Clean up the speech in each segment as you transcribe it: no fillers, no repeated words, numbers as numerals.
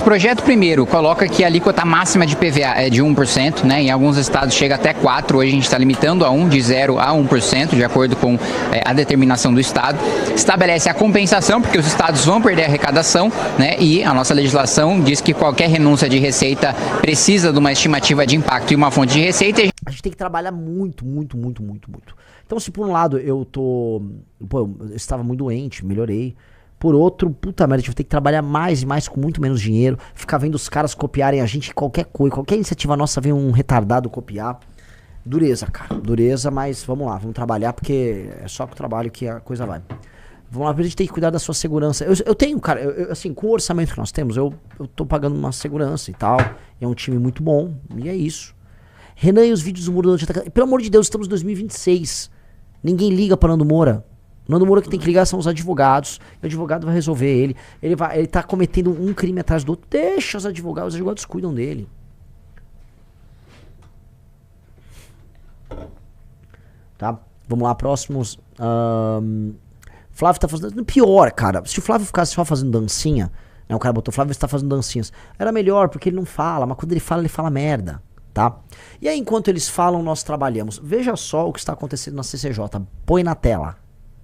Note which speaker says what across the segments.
Speaker 1: Esse projeto, primeiro, coloca que a alíquota máxima de PVA é de 1%, né? Em alguns estados chega até 4%, hoje a gente está limitando a 1%, de 0% a 1%, de acordo com a determinação do estado. Estabelece a compensação, porque os estados vão perder a arrecadação, né? E a nossa legislação diz que qualquer renúncia de receita precisa de uma estimativa de impacto e uma fonte de receita.
Speaker 2: A gente tem que trabalhar muito. Então, se por um lado eu estava muito doente, melhorei. Por outro, puta merda, a gente vai ter que trabalhar mais e mais com muito menos dinheiro. Ficar vendo os caras copiarem a gente, qualquer coisa, qualquer iniciativa nossa vem um retardado copiar. Dureza, cara. Dureza, mas vamos lá, vamos trabalhar porque é só com o trabalho que a coisa vai. Vamos lá, a gente tem que cuidar da sua segurança. Eu tenho, cara, assim, com o orçamento que nós temos, eu tô pagando uma segurança e tal. É um time muito bom, e é isso. Renan e os vídeos do Muro da... Pelo amor de Deus, estamos em 2026. Ninguém liga para Nando Moura. Nando Moura que tem que ligar são os advogados. O advogado vai resolver ele. Ele tá cometendo um crime atrás do outro. Deixa os advogados cuidam dele. Tá? Vamos lá, próximos. Flávio tá fazendo... Pior, cara. Se o Flávio ficasse só fazendo dancinha, né, o cara botou, Flávio está fazendo dancinhas. Era melhor, porque ele não fala. Mas quando ele fala merda. Tá? E aí, enquanto eles falam, nós trabalhamos. Veja só o que está acontecendo na CCJ. Põe na tela.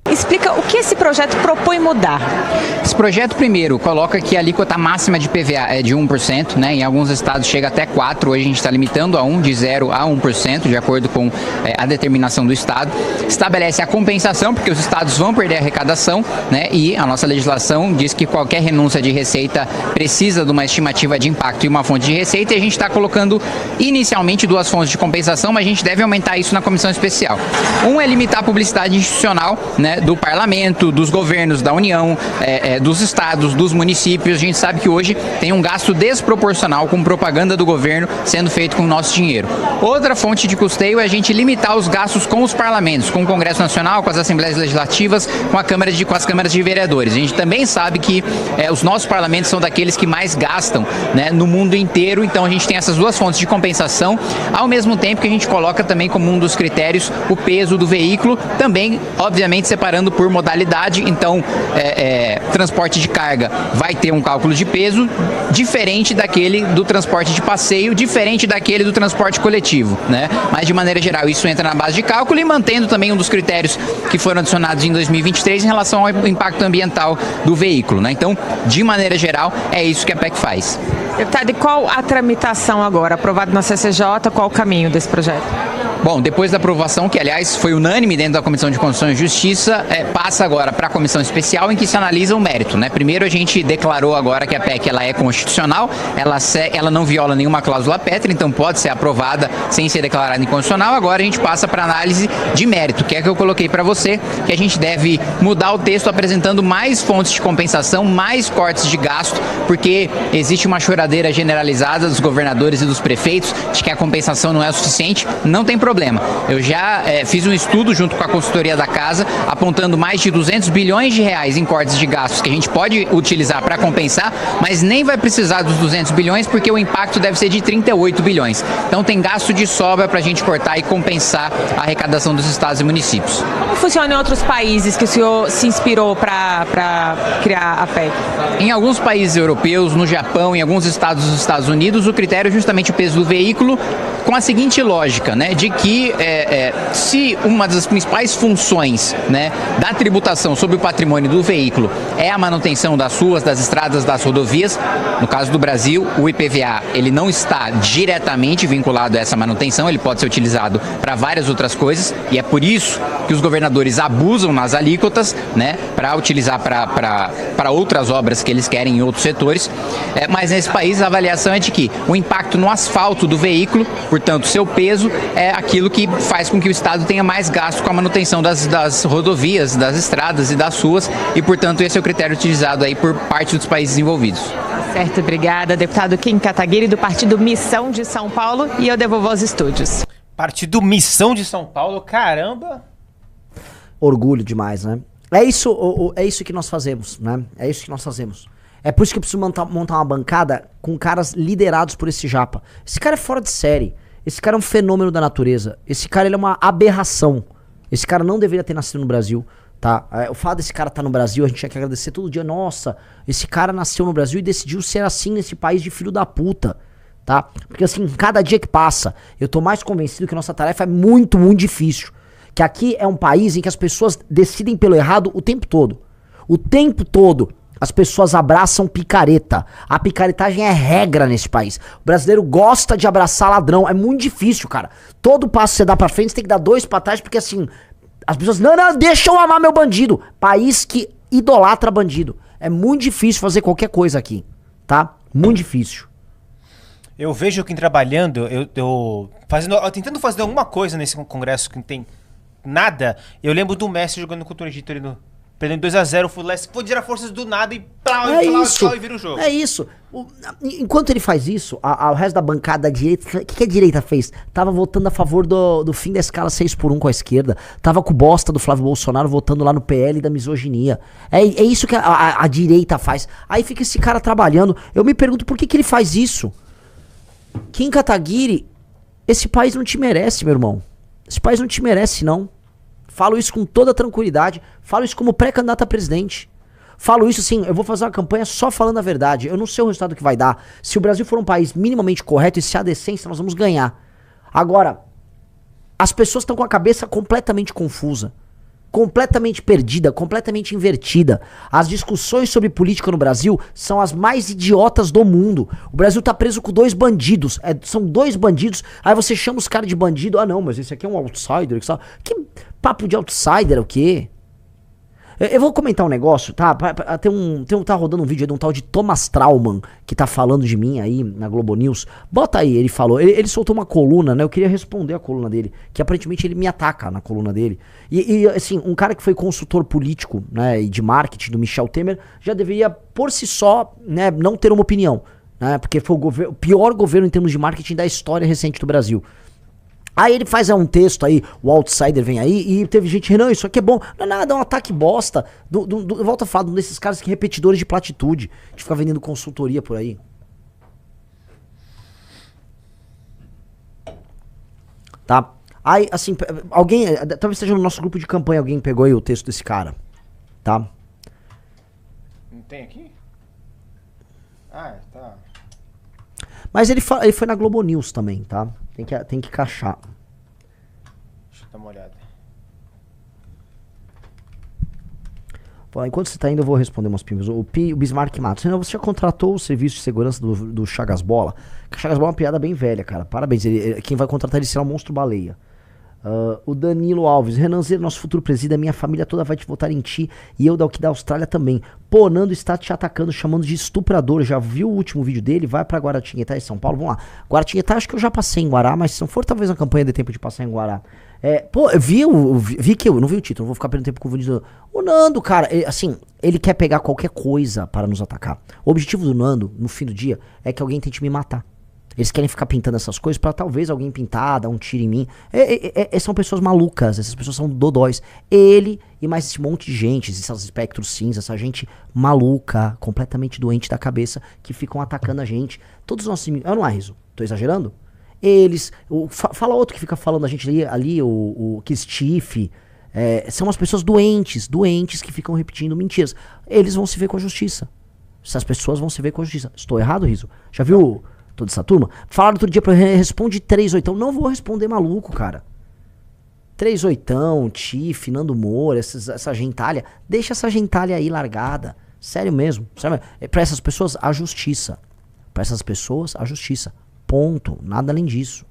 Speaker 3: Explica o que esse projeto propõe mudar.
Speaker 1: Esse projeto, primeiro, coloca que a alíquota máxima de PVA é de 1%, né? Em alguns estados chega até 4%, hoje a gente está limitando a 1%, de 0% a 1%, de acordo com a determinação do estado. Estabelece a compensação, porque os estados vão perder a arrecadação, né? E a nossa legislação diz que qualquer renúncia de receita precisa de uma estimativa de impacto e uma fonte de receita, e a gente está colocando inicialmente 2 fontes de compensação, mas a gente deve aumentar isso na comissão especial. Um é limitar a publicidade institucional, né? Do parlamento, dos governos, da União, dos estados, dos municípios. A gente sabe que hoje tem um gasto desproporcional com propaganda do governo sendo feito com o nosso dinheiro. Outra fonte de custeio é a gente limitar os gastos com os parlamentos, com o Congresso Nacional, com as Assembleias Legislativas, com as câmaras de vereadores. A gente também sabe que os nossos parlamentos são daqueles que mais gastam, né, no mundo inteiro, então a gente tem essas 2 fontes de compensação, ao mesmo tempo que a gente coloca também como um dos critérios o peso do veículo, também, obviamente, separando por modalidade. Então, transporte de carga vai ter um cálculo de peso diferente daquele do transporte de passeio, diferente daquele do transporte coletivo, né? Mas, de maneira geral, isso entra na base de cálculo e mantendo também um dos critérios que foram adicionados em 2023 em relação ao impacto ambiental do veículo, né? Então, de maneira geral, é isso que a PEC faz.
Speaker 3: Deputado, e qual a tramitação agora? Aprovado na CCJ, qual o caminho desse projeto?
Speaker 1: Bom, depois da aprovação, que aliás foi unânime dentro da Comissão de Constituição e Justiça, passa agora para a Comissão Especial, em que se analisa o mérito, né? Primeiro a gente declarou agora que a PEC ela é constitucional, ela não viola nenhuma cláusula pétrea, então pode ser aprovada sem ser declarada inconstitucional. Agora a gente passa para análise de mérito, que é que eu coloquei para você, que a gente deve mudar o texto apresentando mais fontes de compensação, mais cortes de gasto, porque existe uma choradeira generalizada dos governadores e dos prefeitos de que a compensação não é o suficiente. Não tem problema. Eu já fiz um estudo junto com a consultoria da casa, apontando mais de 200 bilhões de reais em cortes de gastos que a gente pode utilizar para compensar, mas nem vai precisar dos 200 bilhões porque o impacto deve ser de 38 bilhões. Então tem gasto de sobra para a gente cortar e compensar a arrecadação dos estados e municípios.
Speaker 3: Como funciona em outros países que o senhor se inspirou para criar a PEC?
Speaker 1: Em alguns países europeus, no Japão, em alguns estados dos Estados Unidos, o critério é justamente o peso do veículo, com a seguinte lógica, né, de que se uma das principais funções, né, da tributação sobre o patrimônio do veículo é a manutenção das ruas, das estradas, das rodovias, no caso do Brasil, o IPVA ele não está diretamente vinculado a essa manutenção, ele pode ser utilizado para várias outras coisas, e é por isso que os governadores abusam nas alíquotas, né, para utilizar para outras obras que eles querem em outros setores, mas nesse país a avaliação é de que o impacto no asfalto do veículo, portanto, seu peso é aquilo que faz com que o Estado tenha mais gasto com a manutenção das rodovias, das estradas e das ruas, e, portanto, esse é o critério utilizado aí por parte dos países envolvidos.
Speaker 3: Certo, obrigada. Deputado Kim Kataguiri, do Partido Missão de São Paulo, e eu devolvo aos estúdios.
Speaker 4: Partido Missão de São Paulo, caramba!
Speaker 2: Orgulho demais, né? É isso que nós fazemos, né? É isso que nós fazemos. É por isso que eu preciso montar uma bancada com caras liderados por esse japa. Esse cara é fora de série. Esse cara é um fenômeno da natureza. Esse cara ele é uma aberração. Esse cara não deveria ter nascido no Brasil. Tá? O fato desse cara estar no Brasil, a gente tinha que agradecer todo dia. Nossa, esse cara nasceu no Brasil e decidiu ser assim nesse país de filho da puta. Tá? Porque assim, cada dia que passa, eu tô mais convencido que a nossa tarefa é muito, muito difícil. Que aqui é um país em que as pessoas decidem pelo errado o tempo todo. O tempo todo as pessoas abraçam picareta. A picaretagem é regra nesse país. O brasileiro gosta de abraçar ladrão. É muito difícil, cara. Todo passo que você dá pra frente, você tem que dar 2 pra trás, porque assim, as pessoas, não, deixa eu amar meu bandido. País que idolatra bandido. É muito difícil fazer qualquer coisa aqui, tá? Muito difícil.
Speaker 4: Eu vejo quem trabalhando, eu tentando fazer alguma coisa nesse congresso que não tem nada. Eu lembro do Messi jogando contra o Egito ali perdendo 2-0, foi tirar forças do nada e e vira o jogo.
Speaker 2: É isso. Enquanto ele faz isso, o resto da bancada da direita, o que a direita fez? Tava votando a favor do fim da escala 6x1 com a esquerda. Tava com o bosta do Flávio Bolsonaro votando lá no PL da misoginia. É isso que a direita faz. Aí fica esse cara trabalhando. Eu me pergunto por que ele faz isso. Kim Kataguiri, esse país não te merece, meu irmão. Esse país não te merece, não. Falo isso com toda tranquilidade. Falo isso como pré-candidato a presidente. Falo isso assim, eu vou fazer uma campanha só falando a verdade. Eu não sei o resultado que vai dar. Se o Brasil for um país minimamente correto e se há decência, nós vamos ganhar. Agora, as pessoas estão com a cabeça completamente confusa. Completamente perdida, completamente invertida. As discussões sobre política no Brasil são as mais idiotas do mundo. O Brasil tá preso com 2 bandidos. São 2 bandidos. Aí você chama os caras de bandido. Ah, não, mas esse aqui é um outsider. Que papo de outsider, o quê? Eu vou comentar um negócio, tá? Tá rodando um vídeo aí de um tal de Thomas Trauman, que tá falando de mim aí na Globo News. Bota aí, ele falou. Ele soltou uma coluna, né? Eu queria responder a coluna dele, que aparentemente ele me ataca na coluna dele. E assim, um cara que foi consultor político, né, e de marketing do Michel Temer, já deveria, por si só, né, não ter uma opinião, né? Porque foi o pior governo em termos de marketing da história recente do Brasil. Aí ele faz um texto aí, o outsider vem aí, e teve gente, Renan, isso aqui é bom. Não é nada, é um ataque bosta. Eu volto a falar, um desses caras que repetidores de platitude, de ficar vendendo consultoria por aí. Tá? Aí, assim, alguém, talvez esteja no nosso grupo de campanha, alguém pegou aí o texto desse cara. Tá?
Speaker 4: Não tem aqui? Ah, tá.
Speaker 2: Mas ele foi na Globo News também, tá? Tem que encaixar.
Speaker 4: Deixa eu dar uma olhada.
Speaker 2: Enquanto você tá indo, eu vou responder umas pimbas. O Bismarck Matos. Você já contratou o serviço de segurança do Chagas Bola? O Chagas Bola é uma piada bem velha, cara. Parabéns. Quem vai contratar ele será o Monstro Baleia. O Danilo Alves. Renanzeiro, nosso futuro presidente, minha família toda vai te votar em ti. E eu daqui da Austrália também. Pô, Nando está te atacando, chamando de estuprador. Já viu o último vídeo dele? Vai pra Guaratinguetá em São Paulo. Vamos lá. Guaratinguetá, acho que eu já passei em Guará, mas se não for, talvez a campanha dê tempo de passar em Guará. Pô, eu vi que eu não vi o título, não vou ficar perdendo tempo com o vídeo. O Nando, cara, ele quer pegar qualquer coisa para nos atacar. O objetivo do Nando, no fim do dia, é que alguém tente me matar. Eles querem ficar pintando essas coisas pra talvez alguém pintar, dar um tiro em mim. São pessoas malucas, essas pessoas são dodóis. Ele e mais esse monte de gente, esses espectros cinza, essa gente maluca, completamente doente da cabeça, que ficam atacando a gente. Todos os nossos inimigos. Eu não é, Riso? Tô exagerando? Eles. Fala outro que fica falando a gente ali o Kistife. São as pessoas doentes que ficam repetindo mentiras. Eles vão se ver com a justiça. Essas pessoas vão se ver com a justiça. Estou errado, Riso? Já viu toda essa turma? Falaram outro dia pra eu responde 3/8. Não vou responder maluco, cara. 3/8, Tiff, Nando Moura, essa gentalha. Deixa essa gentalha aí largada. Sério mesmo. Sabe? Pra essas pessoas, a justiça. Pra essas pessoas, a justiça. Ponto. Nada além disso.